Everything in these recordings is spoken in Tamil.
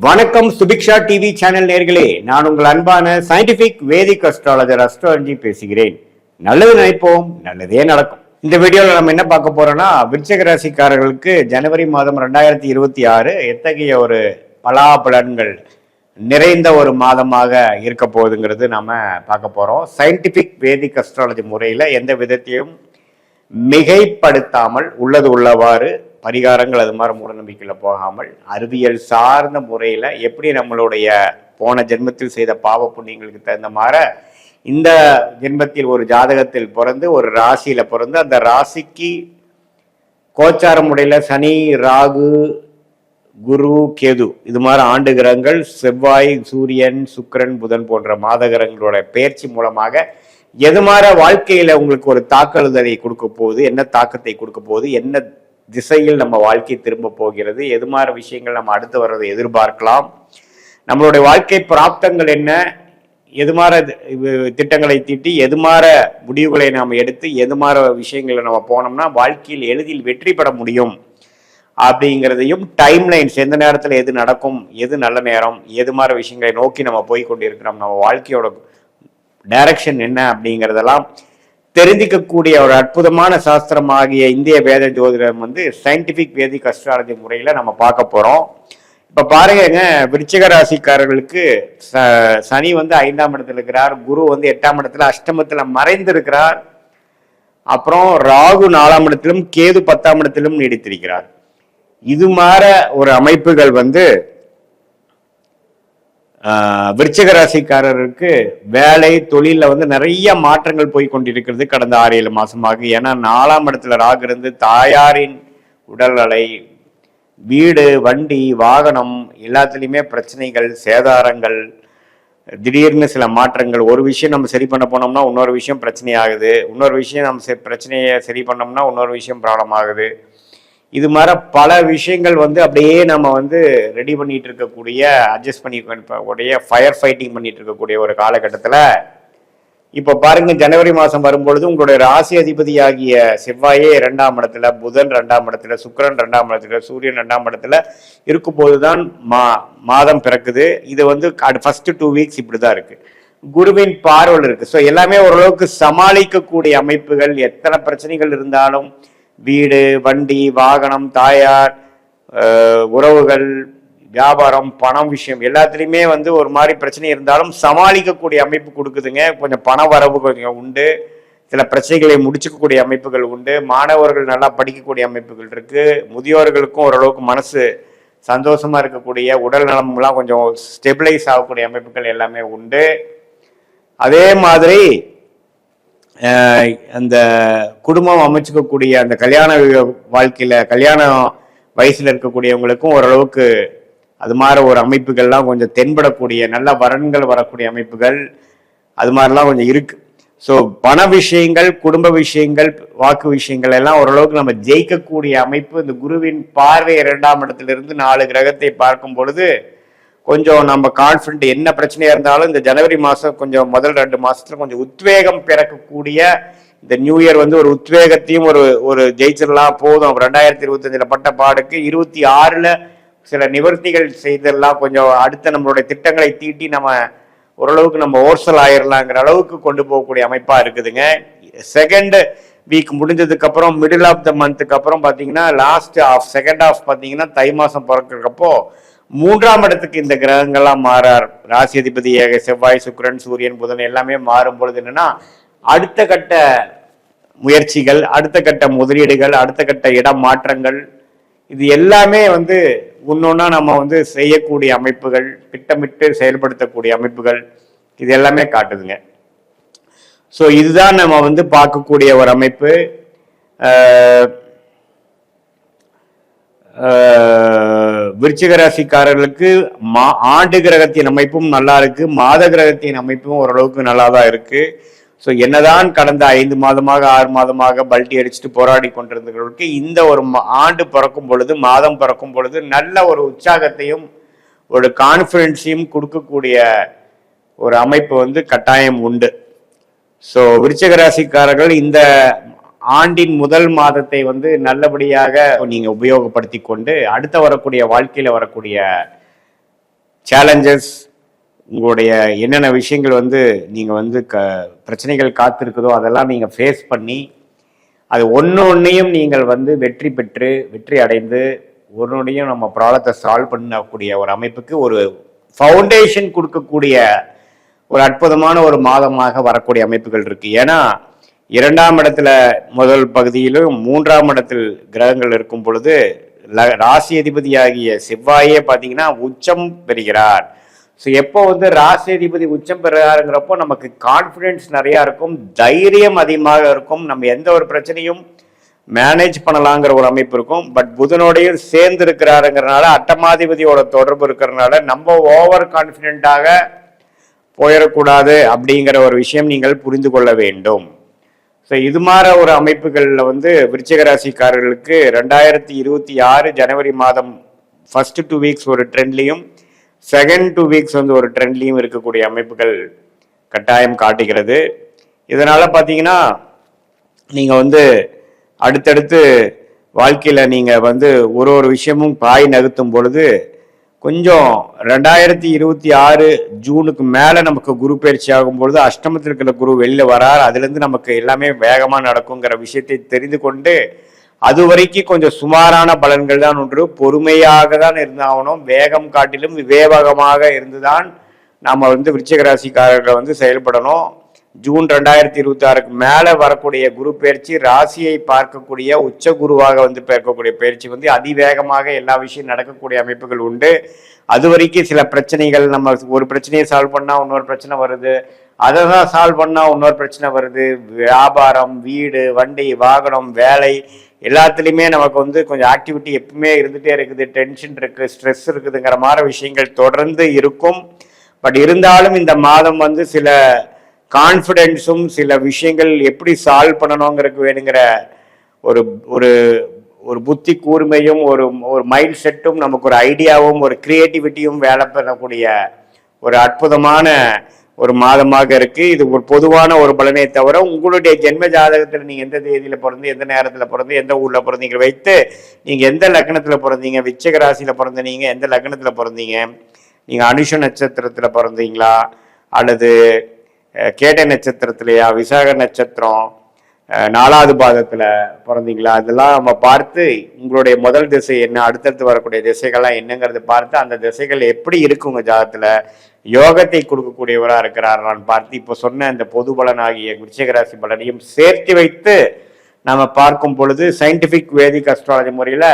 வணக்கம் சுபிக்ஷா டிவி சேனல் நேர்களே, நான் உங்கள் அன்பான சயின்டிபிக் வேதிக் அஸ்ட்ராலஜர் அஸ்ட்ராலஜி பேசுகிறேன். நல்லது நினைப்போம், நல்லதே நடக்கும். இந்த வீடியோவில் நம்ம என்ன பார்க்க போறோம்னா, விருச்சிக ராசிக்காரர்களுக்கு ஜனவரி மாதம் 2026 எத்தகைய ஒரு பலாபலன்கள் நிறைந்த ஒரு மாதமாக இருக்க போகுதுங்கிறது நாம பார்க்க போறோம். சயின்டிபிக் வேதிக் அஸ்ட்ராலஜி முறையில எந்த விதத்தையும் மிகைப்படுத்தாமல் உள்ளது உள்ளவாறு பரிகாரங்கள் அது மாதிரி மூட நம்பிக்கையில போகாமல் அறிவியல் சார்ந்த முறையில எப்படி நம்மளுடைய போன ஜென்மத்தில் செய்த பாவ புண்ணியங்களுக்கு தகுந்த மாதிரி இந்த ஜென்மத்தில் ஒரு ஜாதகத்தில் பிறந்து ஒரு ராசியில பிறந்து அந்த ராசிக்கு கோச்சார முறையில சனி, ராகு, குரு, கேது இது மாதிரி ஆண்டு கிரகங்கள், செவ்வாய், சூரியன், சுக்கிரன், புதன் போன்ற மாத கிரகங்களோட பயிற்சி மூலமாக எது மாதிரி வாழ்க்கையில உங்களுக்கு ஒரு தாக்குதலை கொடுக்க போகுது, என்ன தாக்கத்தை கொடுக்க போகுது, என்ன திசையில் நம்ம வாழ்க்கை திரும்ப போகிறது, எது மாதிரி விஷயங்கள் நம்ம அடுத்து வர்றதை எதிர்பார்க்கலாம், நம்மளுடைய வாழ்க்கை பிராப்தங்கள் என்ன, எது மாதிரி திட்டங்களை தீட்டி எது மாதிரி முடிவுகளை நாம் எடுத்து எது மாதிரி விஷயங்களை நம்ம போனோம்னா வாழ்க்கையில் எளிதில் வெற்றி பெற முடியும் அப்படிங்கிறதையும், டைம்லைன்ஸ் எந்த நேரத்தில் எது நடக்கும், எது நல்ல நேரம், எது மாதிரி விஷயங்களை நோக்கி நம்ம போய் கொண்டிருக்கிறோம், நம்ம வாழ்க்கையோட டைரக்ஷன் என்ன அப்படிங்கிறதெல்லாம் தெரிஞ்சிக்கக்கூடிய ஒரு அற்புதமான சாஸ்திரம் ஆகிய இந்திய வேத ஜோதிடம் சயின்டிபிக் வேதிக் அஸ்ட்ராலஜி முறையில நம்ம பார்க்க போறோம். இப்ப பாருங்க, விருச்சிக ராசிக்காரர்களுக்கு சனி 5ஆம் இடத்துல இருக்கிறார், குரு 8ஆம் இடத்துல அஷ்டமத்துல மறைந்து இருக்கிறார், அப்புறம் ராகு 4ஆம் இடத்திலும் கேது 10ஆம் இடத்திலும் நீடித்திருக்கிறார். இது மாதிரி ஒரு அமைப்புகள் விருச்சிக ராசிக்காரருக்கு வேலை தொழில நிறைய மாற்றங்கள் போய் கொண்டிருக்கிறது கடந்த 6-7 மாசமாக. ஏன்னா 4ஆம் இடத்துல ராகு இருந்து தாயாரின் உடல்நிலை, வீடு, வண்டி, வாகனம் எல்லாத்துலேயுமே பிரச்சனைகள், சேதாரங்கள், திடீர்னு சில மாற்றங்கள். ஒரு விஷயம் நம்ம சரி பண்ண போனோம்னா இன்னொரு விஷயம் பிரச்சனை ஆகுது, இன்னொரு விஷயம் நம்ம பிரச்சனையை சரி பண்ணோம்னா இன்னொரு விஷயம் ப்ராப்ளம் ஆகுது. இது மாதிரி பல விஷயங்கள் அப்படியே நம்ம ரெடி பண்ணிட்டு இருக்கக்கூடிய, அட்ஜஸ்ட் பண்ணிக்கூடிய, ஃபயர் ஃபைட்டிங் பண்ணிட்டு இருக்கக்கூடிய ஒரு காலகட்டத்தில் இப்போ பாருங்க, ஜனவரி மாதம் வரும்பொழுது உங்களுடைய ராசி அதிபதியாகிய செவ்வாயே 2ஆம் இடத்துல, புதன் 2ஆம் இடத்துல, சுக்கிரன் 2ஆம் இடத்துல, சூரியன் 2ஆம் இடத்துல இருக்கும் போதுதான் மாதம் பிறக்குது. இது ஃபர்ஸ்ட் 2 வீக்ஸ் இப்படிதான் இருக்கு. குருவின் பார்வல் இருக்கு. ஸோ எல்லாமே ஓரளவுக்கு சமாளிக்கக்கூடிய அமைப்புகள். எத்தனை பிரச்சனைகள் இருந்தாலும் வீடு, வண்டி, வாகனம், தாயார், உறவுகள், வியாபாரம், பணம் விஷயம் எல்லாத்துலேயுமே ஒரு மாதிரி பிரச்சனை இருந்தாலும் சமாளிக்கக்கூடிய அமைப்பு கொடுக்குதுங்க. கொஞ்சம் பண வரவு கொஞ்சம் உண்டு, சில பிரச்சனைகளை முடிச்சுக்கக்கூடிய அமைப்புகள் உண்டு, மாணவர்கள் நல்லா படிக்கக்கூடிய அமைப்புகள் இருக்கு, முதியோர்களுக்கும் ஓரளவுக்கு மனசு சந்தோஷமா இருக்கக்கூடிய, உடல் நலம்லாம் கொஞ்சம் ஸ்டெபிளைஸ் ஆகக்கூடிய அமைப்புகள் எல்லாமே உண்டு. அதே மாதிரி அந்த குடும்பம் அமைச்சுக்கக்கூடிய அந்த கல்யாண வாழ்க்கையில கல்யாண வயசுல இருக்கக்கூடியவங்களுக்கும் ஓரளவுக்கு அது மாதிரி ஒரு அமைப்புகள்லாம் கொஞ்சம் தென்படக்கூடிய, நல்ல வரன்கள் வரக்கூடிய அமைப்புகள் அது மாதிரிலாம் கொஞ்சம் இருக்கு. ஸோ பண விஷயங்கள், குடும்ப விஷயங்கள், வாக்கு விஷயங்கள் எல்லாம் ஓரளவுக்கு நம்ம ஜெயிக்கக்கூடிய அமைப்பு. இந்த குருவின் பார்வை 2ஆம் இடத்திலிருந்து 4 கிரகத்தை பார்க்கும் பொழுது கொஞ்சம் நம்ம கான்ஃபிடென்ட், என்ன பிரச்சனையா இருந்தாலும் இந்த ஜனவரி மாதம் கொஞ்சம் முதல் 2 மாசத்துல கொஞ்சம் உத்வேகம் பிறக்கக்கூடிய, இந்த நியூ இயர் ஒரு உத்வேகத்தையும் ஒரு ஜெயிச்சிடலாம் போதும் 2025 பட்ட பாடுக்கு 26ல சில நிவர்த்திகள் செய்தெல்லாம் கொஞ்சம் அடுத்த நம்மளுடைய திட்டங்களை தீட்டி நம்ம ஓரளவுக்கு நம்ம ஓர்சல் ஆயிடலாங்கிற அளவுக்கு கொண்டு போகக்கூடிய அமைப்பா இருக்குதுங்க. செகண்ட் வீக் முடிஞ்சதுக்கு அப்புறம் மிடில் ஆஃப் த மந்த்துக்கு அப்புறம் பாத்தீங்கன்னா செகண்ட் ஹாஃப் பாத்தீங்கன்னா தை மாசம் பிறக்கிறப்போ 3ஆம் இடத்துக்கு இந்த கிரகங்கள்லாம் மாறார். ராசி அதிபதியாக செவ்வாய், சுக்கிரன், சூரியன், புதன் எல்லாமே மாறும் பொழுது என்னன்னா அடுத்த கட்ட முயற்சிகள், அடுத்த கட்ட முதலீடுகள், அடுத்த கட்ட இடம் மாற்றங்கள், இது எல்லாமே ஒன்னொன்னா நம்ம செய்யக்கூடிய அமைப்புகள், திட்டமிட்டு செயல்படுத்தக்கூடிய அமைப்புகள் இது எல்லாமே காட்டுதுங்க. ஸோ இதுதான் நம்ம பார்க்கக்கூடிய ஒரு அமைப்பு. விருச்சிக ராசிக்காரர்களுக்கு ஆண்டு கிரகத்தின் அமைப்பும் நல்லா இருக்கு, மாத கிரகத்தின் அமைப்பும் ஓரளவுக்கு நல்லா தான் இருக்கு. ஸோ என்னதான் கடந்த 5 மாதமாக 6 மாதமாக பல்ட்டி அடிச்சுட்டு போராடி கொண்டிருந்தவர்களுக்கு இந்த ஒரு ஆண்டு பிறக்கும் பொழுது, மாதம் பிறக்கும் பொழுது நல்ல ஒரு உற்சாகத்தையும் ஒரு கான்ஃபிடன்ஸையும் கொடுக்கக்கூடிய ஒரு அமைப்பு கட்டாயம் உண்டு. ஸோ விருச்சிக ராசிக்காரர்கள் இந்த ஆண்டின் முதல் மாதத்தை நல்லபடியாக நீங்க உபயோகப்படுத்தி கொண்டு அடுத்த வரக்கூடிய வாழ்க்கையில வரக்கூடிய சேலஞ்சஸ், உங்களுடைய என்னென்ன விஷயங்கள் வந்து நீங்கள் வந்து பிரச்சனைகள் காத்திருக்குதோ அதெல்லாம் நீங்கள் ஃபேஸ் பண்ணி அது ஒன்றையும் நீங்கள் வந்து வெற்றி பெற்று வெற்றி அடைந்து ஒன்றையும் நம்ம ப்ராப்ளத்தை சால்வ் பண்ணக்கூடிய ஒரு அமைப்புக்கு ஒரு ஃபவுண்டேஷன் கொடுக்கக்கூடிய ஒரு அற்புதமான ஒரு மாதமாக வரக்கூடிய அமைப்புகள் இருக்கு. ஏன்னா 2ஆம் இடத்துல முதல் பகுதியிலும் 3ஆம் இடத்தில் கிரகங்கள் இருக்கும் பொழுது ராசி அதிபதியாகிய செவ்வாயே பார்த்தீங்கன்னா உச்சம் பெறுகிறார். ஸோ எப்போ வந்து ராசி அதிபதி உச்சம் பெறுகிறாருங்கிறப்போ நமக்கு கான்ஃபிடென்ஸ் நிறையா இருக்கும், தைரியம் அதிகமாக இருக்கும், நம்ம எந்த ஒரு பிரச்சனையும் மேனேஜ் பண்ணலாங்கிற ஒரு அமைப்பு இருக்கும். பட் புதனோடையும் சேர்ந்து இருக்கிறாருங்கிறனால அட்டமாதிபதியோட தொடர்பு இருக்கிறனால நம்ம ஓவர் கான்ஃபிடென்ட்டாக போயிடக்கூடாது அப்படிங்கிற ஒரு விஷயம் நீங்கள் புரிந்து கொள்ள வேண்டும். ஸோ இது மாதிரி ஒரு அமைப்புகளில் வந்து விருச்சிக ராசிக்காரர்களுக்கு 2026 ஜனவரி மாதம் ஃபர்ஸ்ட் 2 வீக்ஸ் ஒரு ட்ரெண்ட்லையும் செகண்ட் 2 வீக்ஸ் வந்து ஒரு ட்ரெண்ட்லையும் இருக்கக்கூடிய அமைப்புகள் கட்டாயம் காட்டுகிறது. இதனால பார்த்தீங்கன்னா நீங்கள் வந்து அடுத்தடுத்து வாழ்க்கையில் நீங்கள் வந்து ஒரு விஷயமும் பாய் நகர்த்தும் பொழுது கொஞ்சம் 2026 ஜூனுக்கு மேலே நமக்கு குரு பயிற்சி ஆகும் பொழுது அஷ்டமத்தில் இருக்கிற குரு வெளியில் வரார். அதுலேருந்து நமக்கு எல்லாமே வேகமாக நடக்குங்கிற விஷயத்தை தெரிந்து கொண்டு அது வரைக்கும் கொஞ்சம் சுமாரான பலன்கள் தான் ஒன்று, பொறுமையாக தான் இருந்தாகணும், வேகம் காட்டிலும் விவேகமாக இருந்துதான் நாம் வந்து விருச்சிக ராசிக்காரர்களை வந்து செயல்படணும். ஜூன் 2026க்கு மேலே வரக்கூடிய குரு பயிற்சி ராசியை பார்க்கக்கூடிய உச்ச குருவாக வந்து பார்க்கக்கூடிய பயிற்சி வந்து அதிவேகமாக எல்லா விஷயம் நடக்கக்கூடிய அமைப்புகள் உண்டு. அது வரைக்கும் சில பிரச்சனைகள், நம்ம ஒரு பிரச்சனையை சால்வ் பண்ணால் இன்னொரு பிரச்சனை வருது, அதை தான் சால்வ் பண்ணால் இன்னொரு பிரச்சனை வருது, வியாபாரம், வீடு, வண்டி, வாகனம், வேலை எல்லாத்துலேயுமே நமக்கு வந்து கொஞ்சம் ஆக்டிவிட்டி எப்பவுமே இருந்துகிட்டே இருக்குது, டென்ஷன் இருக்குது, ஸ்ட்ரெஸ் இருக்குதுங்கிற மாதிரி விஷயங்கள் தொடர்ந்து இருக்கும். பட் இருந்தாலும் இந்த மாதம் வந்து சில கான்ஃபிடென்ஸும் சில விஷயங்கள் எப்படி சால்வ் பண்ணணுங்கிறதுக்கு வேணுங்கிற ஒரு ஒரு ஒரு புத்தி கூர்மையும் ஒரு ஒரு மைண்ட் செட்டும் நமக்கு ஒரு ஐடியாவும் ஒரு கிரியேட்டிவிட்டியும் வேலை பண்ணக்கூடிய ஒரு அற்புதமான ஒரு மாதமாக இருக்கு. இது ஒரு பொதுவான ஒரு பலனை தவிர உங்களுடைய ஜென்ம ஜாதகத்தில் நீங்க எந்த தேதியில பிறந்து, எந்த நேரத்துல பிறந்து, எந்த ஊர்ல பிறந்தீங்க வைத்து நீங்க எந்த லக்னத்துல பிறந்தீங்க, விச்சக ராசியில பிறந்தீங்க, எந்த லக்னத்துல பிறந்தீங்க, நீங்க அனுஷ நட்சத்திரத்துல பிறந்தீங்களா அல்லது கேட்டை நட்சத்திரத்திலையா, விசாக நட்சத்திரம் 4வது பாதத்துல பிறந்தீங்களா, அதெல்லாம் நம்ம பார்த்து உங்களுடைய முதல் திசை என்ன, அடுத்தடுத்து வரக்கூடிய திசைகள்லாம் என்னங்கிறது பார்த்து அந்த திசைகள் எப்படி இருக்கு உங்க ஜாதகத்துல யோகத்தை கொடுக்கக்கூடியவராக இருக்கிறாரான்னு பார்த்து இப்போ சொன்ன இந்த பொது பலனாகிய விருச்சிக ராசி பலனையும் சேர்த்து வைத்து நம்ம பார்க்கும் பொழுது சயின்டிபிக் வேதிக் அஸ்ட்ராலஜி முறையில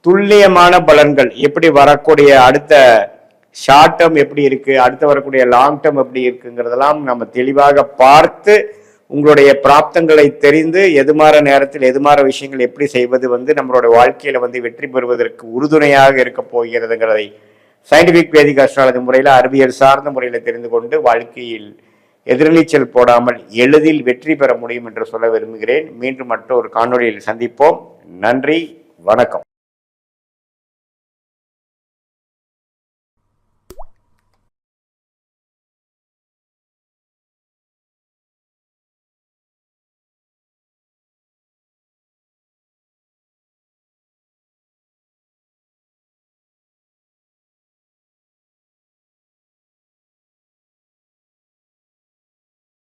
துல்லியமான பலன்கள் எப்படி வரக்கூடிய அடுத்த ஷார்ட் டேர்ம் எப்படி இருக்கு, அடுத்து வரக்கூடிய லாங் டேர்ம் எப்படி இருக்குங்கிறதெல்லாம் நம்ம தெளிவாக பார்த்து உங்களுடைய பிராப்தங்களை தெரிந்து எதுமாற நேரத்தில் எதுமாற விஷயங்கள் எப்படி செய்வது வந்து நம்மளுடைய வாழ்க்கையில வந்து வெற்றி பெறுவதற்கு உறுதுணையாக இருக்க போகிறதுங்கிறதை சயின்டிபிக் வேதிக் அஸ்ட்ராலஜி முறையில் அறிவியல் சார்ந்த முறையில் தெரிந்து கொண்டு வாழ்க்கையில் எதிர்நீச்சல் போடாமல் எளிதில் வெற்றி பெற முடியும் என்று சொல்ல விரும்புகிறேன். மீண்டும் மற்றொரு காணொளியில் சந்திப்போம். நன்றி, வணக்கம்.